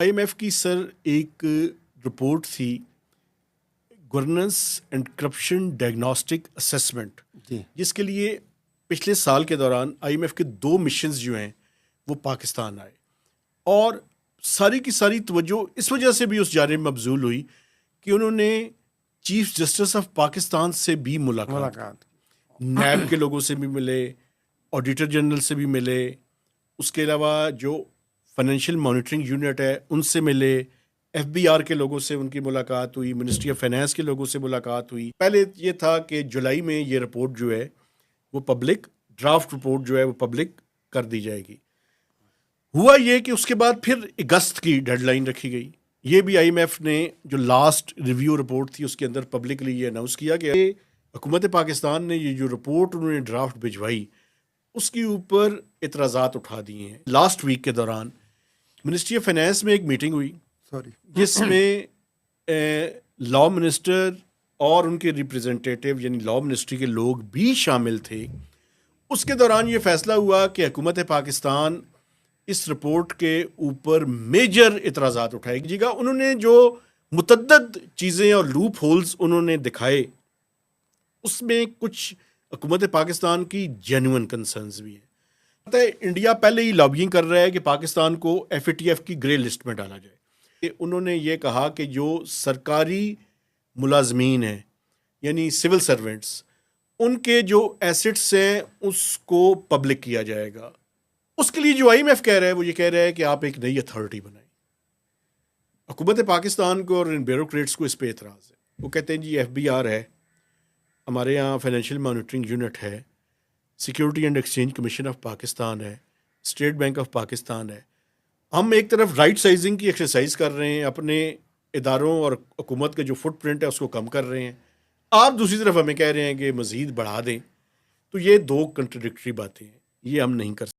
I am F کی سر ایک report تھی governance and corruption diagnostic assessment, جی جس کے لیے پچھلے سال کے دوران آئی ایم ایف کے 2 مشنز جو ہیں وہ پاکستان آئے، اور ساری کی ساری توجہ اس وجہ سے بھی اس جانب مبذول ہوئی کہ انہوں نے چیف جسٹس آف پاکستان سے بھی ملاقات، نیب کے لوگوں سے بھی ملے، آڈیٹر جنرل سے بھی ملے، اس کے علاوہ جو فائنینشیل مانیٹرنگ یونٹ ہے ان سے ملے، ایف بی آر کے لوگوں سے ان کی ملاقات ہوئی، منسٹری آف فائنانس کے لوگوں سے ملاقات ہوئی۔ پہلے یہ تھا کہ جولائی میں یہ رپورٹ جو ہے وہ پبلک ڈرافٹ رپورٹ جو ہے وہ پبلک کر دی جائے گی۔ ہوا یہ کہ اس کے بعد پھر اگست کی ڈیڈ لائن رکھی گئی۔ یہ بھی آئی ایم ایف نے جو لاسٹ ریویو رپورٹ تھی اس کے اندر پبلکلی یہ اناؤنس کیا کہ حکومت پاکستان نے یہ جو رپورٹ انہوں نے ڈرافٹ بھجوائی اس کے اوپر اعتراضات اٹھا دیے ہیں۔ لاسٹ ویک کے دوران منسٹری آف فائنانس میں ایک میٹنگ ہوئی جس میں لا منسٹر اور ان کے ریپریزنٹیٹیو یعنی لا منسٹری کے لوگ بھی شامل تھے۔ اس کے دوران یہ فیصلہ ہوا کہ حکومت پاکستان اس رپورٹ کے اوپر میجر اعتراضات اٹھائے گی۔ انہوں نے جو متعدد چیزیں اور لوپ ہولز انہوں نے دکھائے اس میں کچھ حکومت پاکستان کی جینوئن کنسرنز بھی ہیں۔ انڈیا پہلے ہی لابینگ کر رہا ہے کہ پاکستان کو ایف اے ٹی ایف کی گرے لسٹ میں ڈالا جائے۔ انہوں نے یہ کہا کہ جو سرکاری ملازمین ہیں یعنی سول سرونٹس، ان کے جو ایسٹس ہیں اس کو پبلک کیا جائے گا۔ اس کے لیے جو آئی ایم ایف کہہ رہا ہے وہ یہ کہہ رہا ہے کہ آپ ایک نئی اتھارٹی بنائیں۔ حکومت پاکستان کو اور ان بیوروکریٹس کو اس پہ اعتراض ہے۔ وہ کہتے ہیں جی ایف بی آر ہے، ہمارے یہاں فائنینشیل مانیٹرنگ یونٹ ہے، security and exchange commission of Pakistan ہے، اسٹیٹ بینک آف پاکستان ہے۔ ہم ایک طرف رائٹ سائزنگ کی ایکسرسائز کر رہے ہیں، اپنے اداروں اور حکومت کا جو فٹ پرنٹ ہے اس کو کم کر رہے ہیں، آپ دوسری طرف ہمیں کہہ رہے ہیں کہ مزید بڑھا دیں۔ تو یہ 2 کنٹراڈکٹری باتیں ہیں، یہ ہم نہیں کر سکتے۔